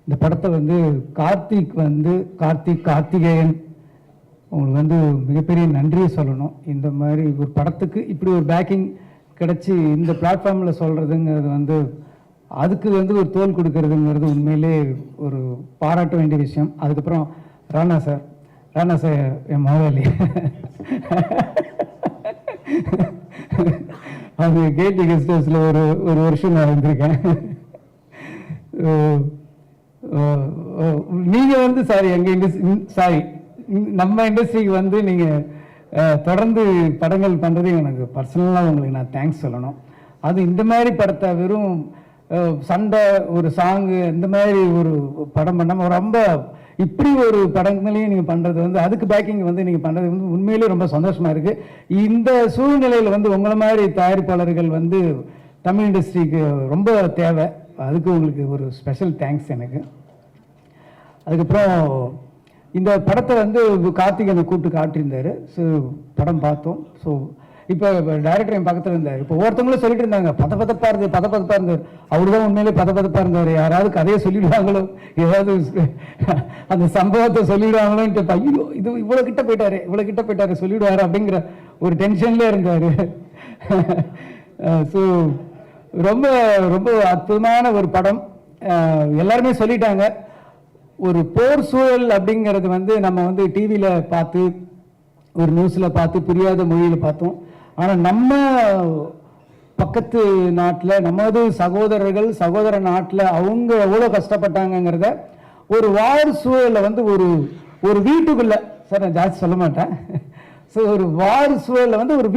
இந்த படத்தை வந்து கார்த்திகேயன் உங்களுக்கு வந்து மிகப்பெரிய நன்றியை சொல்லணும். இந்த மாதிரி ஒரு படத்துக்கு இப்படி ஒரு பேக்கிங் கிடச்சி இந்த பிளாட்ஃபார்மில் சொல்கிறதுங்கிறது வந்து அதுக்கு வந்து ஒரு தோல் கொடுக்கறதுங்கிறது உண்மையிலே ஒரு பாராட்ட வேண்டிய விஷயம். அதுக்கப்புறம் ராணா சார் என் முதலாளி அது கேடி கெஸ்ட் ஹவுஸில் ஒரு வருஷம் நான் வந்திருக்கேன். நீங்கள் வந்து நம்ம இண்டஸ்ட்ரிக்கு வந்து நீங்கள் தொடர்ந்து படங்கள் பண்ணுறது எனக்கு பர்சனலாக உங்களுக்கு நான் தேங்க்ஸ் சொல்லணும். அது இந்த மாதிரி படத்தை வெறும் சண்டை ஒரு சாங்கு இந்த மாதிரி ஒரு படம் பண்ணாமல் ரொம்ப இப்படி ஒரு படங்களையும் நீங்கள் பண்ணுறது வந்து அதுக்கு பேக்கிங் வந்து நீங்கள் பண்ணுறது வந்து உண்மையிலேயே ரொம்ப சந்தோஷமாக இருக்குது. இந்த சூழ்நிலையில் வந்து உங்களை மாதிரி தயாரிப்பாளர்கள் வந்து தமிழ் இண்டஸ்ட்ரிக்கு ரொம்ப தேவை. அதுக்கு உங்களுக்கு ஒரு ஸ்பெஷல் தேங்க்ஸ் எனக்கு. அதுக்கப்புறம் இந்த படத்தை வந்து கார்த்திகனை கூப்பிட்டு காட்டியிருந்தார். ஸோ படம் பார்த்தோம். ஸோ இப்போ டைரக்டர் என் பக்கத்தில் இருந்தார். இப்போ ஒவ்வொருத்தவங்களும் சொல்லிட்டு இருந்தாங்க பதப்பதப்பாக இருந்தார். அவர் தான் உண்மையிலே பதப்பதப்பாக இருந்தார். யாராவது கதையை சொல்லிடுவாங்களோ, ஏதாவது அந்த சம்பவத்தை சொல்லிடுவாங்களோன்ட்டு ஐயோ இது இவ்வளோ கிட்ட போயிட்டாரு சொல்லிடுவார் அப்படிங்கிற ஒரு டென்ஷன்லேயே இருந்தார். ஸோ ரொம்ப ரொம்ப அற்புதமான ஒரு படம். எல்லாருமே சொல்லிட்டாங்க. ஒரு போர் சூழல் அப்படிங்கிறது வந்து நம்ம வந்து டிவியில் பார்த்து ஒரு நியூஸில் பார்த்து புரியாத மொழியில் பார்த்தோம். ஆனால் நம்ம பக்கத்து நாட்டில் நமது சகோதர நாட்டில் அவங்க எவ்வளோ கஷ்டப்பட்டாங்கங்கிறத ஒரு வார் சூழலில் வந்து ஒரு வீட்டுக்குள்ளே சார் நான் ஜாஸ்தி சொல்ல மாட்டேன். ஸோ ஒரு வார் சூழலில் வந்து ஒரு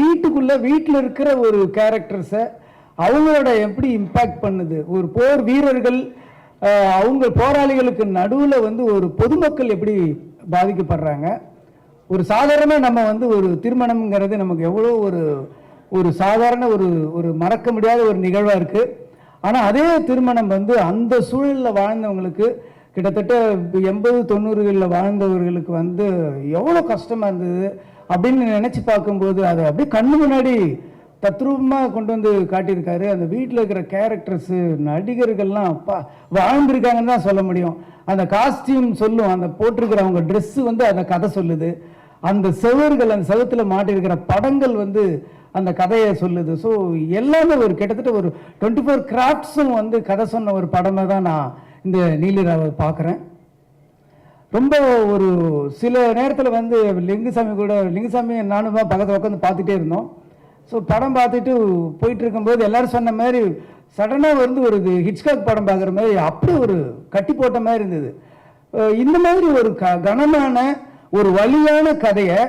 வீட்டில் இருக்கிற ஒரு கேரக்டர்ஸை அவங்களோட எப்படி இம்பேக்ட் பண்ணுது, ஒரு போர் வீரர்கள் அவங்க போராளிகளுக்கு நடுவில் வந்து ஒரு பொதுமக்கள் எப்படி பாதிக்கப்படுறாங்க. ஒரு சாதாரண நம்ம வந்து ஒரு திருமணம்ங்கிறது நமக்கு எவ்வளோ ஒரு சாதாரண ஒரு மறக்க முடியாத ஒரு நிகழ்வாக இருக்குது. ஆனால் அதே திருமணம் வந்து அந்த சூழலில் வாழ்ந்தவங்களுக்கு கிட்டத்தட்ட 80-90களில் வாழ்ந்தவர்களுக்கு வந்து எவ்வளோ கஷ்டமாக இருந்தது அப்படின்னு நினச்சி பார்க்கும்போது அதை அப்படியே கண்ணு முன்னாடி தத்ரூபமாக கொண்டு வந்து காட்டியிருக்காரு. அந்த வீட்டில் இருக்கிற கேரக்டர்ஸு நடிகர்கள்லாம் அப்பா வாழ்ந்துருக்காங்கன்னு தான் சொல்ல முடியும். அந்த காஸ்டியூம் சொல்லும், அந்த போட்டிருக்கிற அவங்க ட்ரெஸ்ஸு வந்து அந்த கதை சொல்லுது. அந்த செவர்கள் அந்த செவத்தில் மாட்டிருக்கிற படங்கள் வந்து அந்த கதையை சொல்லுது. ஸோ எல்லாமே ஒரு கிட்டத்தட்ட ஒரு 24 கிராஃப்ட்ஸும் வந்து கதை சொன்ன ஒரு படமாக தான் நான் இந்த நீலிராவை பார்க்குறேன். ரொம்ப ஒரு சில நேரத்தில் வந்து லிங்குசாமி நானும் தான் பக்கத்தில் உட்காந்து பார்த்துட்டே இருந்தோம். ஸோ படம் பார்த்துட்டு போயிட்டு இருக்கும்போது எல்லாரும் சொன்ன மாதிரி சடனாக வந்து ஒரு ஹிட்ச்காக் படம் பார்க்குற மாதிரி அப்படி ஒரு கட்டி போட்ட மாதிரி இருந்தது. இந்த மாதிரி ஒரு கனமான ஒரு வலியான கதையை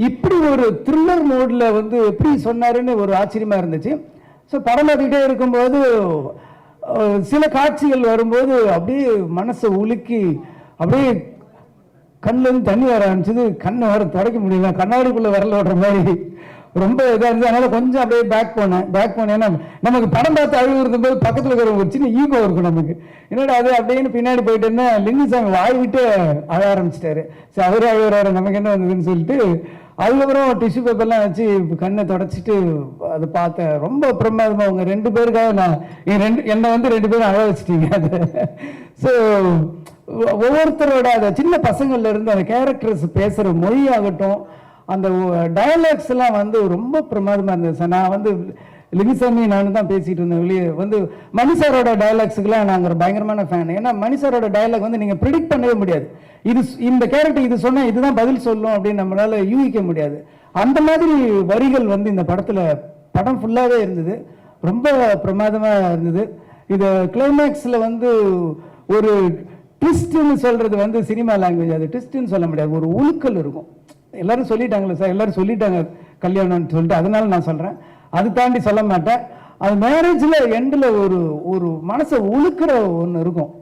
இப்படி ஒரு த்ரில்லர் மோடில் வந்து எப்படி சொன்னாருன்னு ஒரு ஆச்சரியமாக இருந்துச்சு. ஸோ படம் பார்த்துக்கிட்டே இருக்கும்போது சில காட்சிகள் வரும்போது அப்படியே மனசை உலுக்கி அப்படியே கண்ணிலேருந்து தண்ணி வர ஆரம்பிச்சது. கண்ணை வர துடைக்க முடியல, கண்ணாடிக்குள்ளே வரல விடுற மாதிரி ரொம்ப இதாக இருந்தது. அதனால கொஞ்சம் அப்படியே பேக் போனேன். ஏன்னா நமக்கு படம் பார்த்து அழுகு இருந்தபோது பக்கத்தில் இருக்கிற ஒரு சின்ன ஈகோ இருக்கும் நமக்கு. என்னடா அது அப்படின்னு பின்னாடி போயிட்டேன்னா லிங்குசாமி வாய் விட்டு அழ ஆரம்பிச்சிட்டாரு. சரி அவரே அழுகுறாரு, நமக்கு என்ன வந்ததுன்னு சொல்லிட்டு அதுக்கப்புறம் டிஷ்யூ பேப்பர்லாம் வச்சு கண்ணை தொடச்சிட்டு அதை பார்த்தேன். ரொம்ப பிரமாதமாக அவங்க 2 பேருக்காக என்னை வந்து 2 பேரும் அழ வச்சிட்டீங்க. அது ஸோ ஒவ்வொருத்தரோட அந்த சின்ன பசங்கள்ல இருந்து அந்த கேரக்டர்ஸ் பேசுகிற மொழி ஆகட்டும், அந்த டயலாக்ஸ் எல்லாம் வந்து ரொம்ப பிரமாதமாக இருந்தது சார். நான் வந்து லிங்குசாமி நானும் தான் பேசிகிட்டு இருந்தேன். வெளியே வந்து மணி சாரோட டயலாக்ஸுக்கெல்லாம் நாங்கள் பயங்கரமான ஃபேன். ஏன்னா மணி சாரோட டயலாக் வந்து நீங்கள் ப்ரிடிக்ட் பண்ணவே முடியாது. இந்த கேரக்டர் இது சொன்னால் இதுதான் பதில் சொல்லும் அப்படின்னு நம்மளால் யூகிக்க முடியாது. அந்த மாதிரி வரிகள் வந்து இந்த படம் ஃபுல்லாகவே இருந்தது. ரொம்ப பிரமாதமாக இருந்தது. இது கிளைமேக்ஸில் வந்து ஒரு ட்விஸ்ட்னு சொல்கிறது வந்து சினிமா லாங்குவேஜ், அது ட்விஸ்ட்னு சொல்ல முடியாது, ஒரு உழுக்கல் இருக்கும். எல்லாரும் சொல்லிட்டாங்களே சார், எல்லாரும் சொல்லிட்டாங்க கல்யாணம்னு சொல்லிட்டு, அதனால நான் சொல்கிறேன். அது தாண்டி சொல்ல மாட்டேன். அது மேரேஜில் எண்டில் ஒரு மனசை உழுக்கிற ஒன்று இருக்கும்.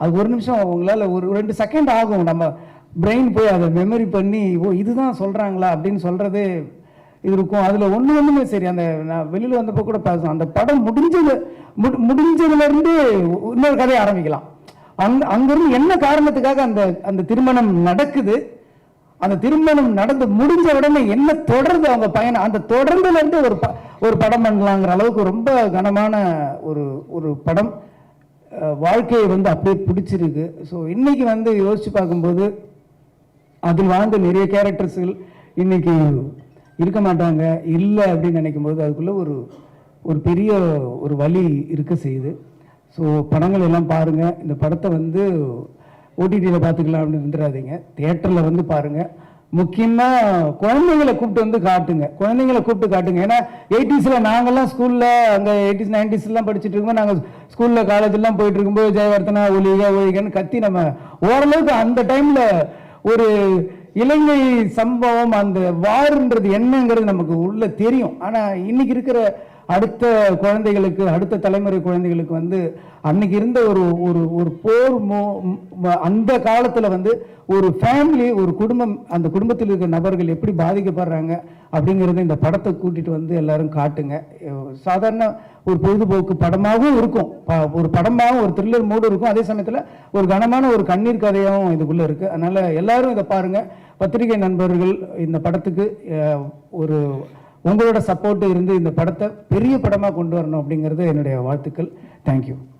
அது ஒரு நிமிஷம் உங்களால் ஒரு 2 செகண்ட் ஆகும். நம்ம பிரெயின் போய் அதை மெமரி பண்ணி இதுதான் சொல்கிறாங்களா அப்படின்னு சொல்கிறதே இது இருக்கும். அதில் ஒன்றுமே சரி. நான் வெளியில் வந்தப்போ கூட பேசுவோம், அந்த படம் முடிஞ்சதுலேருந்து இன்னொரு கதையை ஆரம்பிக்கலாம். அங்கிருந்து என்ன காரணத்துக்காக அந்த திருமணம் நடக்குது, அந்த திருமணம் நடந்து முடிஞ்ச உடனே என்ன தொடர்ந்து அவங்க பயணம், அந்த தொடர்ந்துல இருந்து ஒரு படம் பண்ணலாங்கிற அளவுக்கு ரொம்ப கனமான ஒரு படம். வாழ்க்கையை வந்து அப்படியே பிடிச்சிருக்கு. ஸோ இன்னைக்கு வந்து யோசிச்சு பார்க்கும்போது அதில் வாழ்ந்த நிறைய கேரக்டர்ஸ்கள் இன்னைக்கு இருக்க மாட்டாங்க, இல்லை அப்படின்னு நினைக்கும் போது அதுக்குள்ள ஒரு ஒரு பெரிய ஒரு வலி இருக்க செய்யுது. ஸோ படங்கள் எல்லாம் பாருங்கள். இந்த படத்தை வந்து ஓடிடியில் பார்த்துக்கலாம் அப்படின்னு இருந்துடாதீங்க, தியேட்டரில் வந்து பாருங்கள். முக்கியமாக குழந்தைங்களை கூப்பிட்டு வந்து காட்டுங்க, குழந்தைங்களை கூப்பிட்டு காட்டுங்க. ஏன்னா 80s நாங்கள்லாம் ஸ்கூலில் அங்கே 80s 90s படிச்சுட்டு இருக்கும்போது, நாங்கள் ஸ்கூலில் காலேஜெல்லாம் போயிட்டு இருக்கும்போது ஜெயவர்த்தனா ஒலிகா ஒலிகன்னு கத்தி நம்ம ஓரளவுக்கு அந்த டைமில் ஒரு இலங்கை சம்பவம், அந்த வாருன்றது என்னங்கிறது நமக்கு உள்ள தெரியும். ஆனால் இன்னைக்கு இருக்கிற அடுத்த குழந்தைகளுக்கு, அடுத்த தலைமுறை குழந்தைகளுக்கு வந்து அன்னைக்கு இருந்த ஒரு ஒரு ஒரு போர் அந்த காலத்தில் வந்து ஒரு ஃபேமிலி, ஒரு குடும்பம், அந்த குடும்பத்தில் இருக்கிற நபர்கள் எப்படி பாதிக்கப்படுறாங்க அப்படிங்கிறத இந்த படத்தை கூட்டிட்டு வந்து எல்லாரும் காட்டுங்க. சாதாரண ஒரு பொழுதுபோக்கு படமாகவும் இருக்கும், ஒரு படமாகவும் ஒரு த்ரில்லர் மூடு இருக்கும், அதே சமயத்தில் ஒரு கனமான ஒரு கண்ணீர் கதையாகவும் இதுக்குள்ளே இருக்குது. அதனால் எல்லாரும் இதை பாருங்கள். பத்திரிகை நண்பர்கள் இந்த படத்துக்கு ஒரு உங்களோட சப்போர்ட் இருந்து இந்த படத்தை பெரிய படமாக கொண்டு வரணும் அப்படிங்கிறது என்னுடைய வாழ்த்துக்கள். தேங்க்யூ.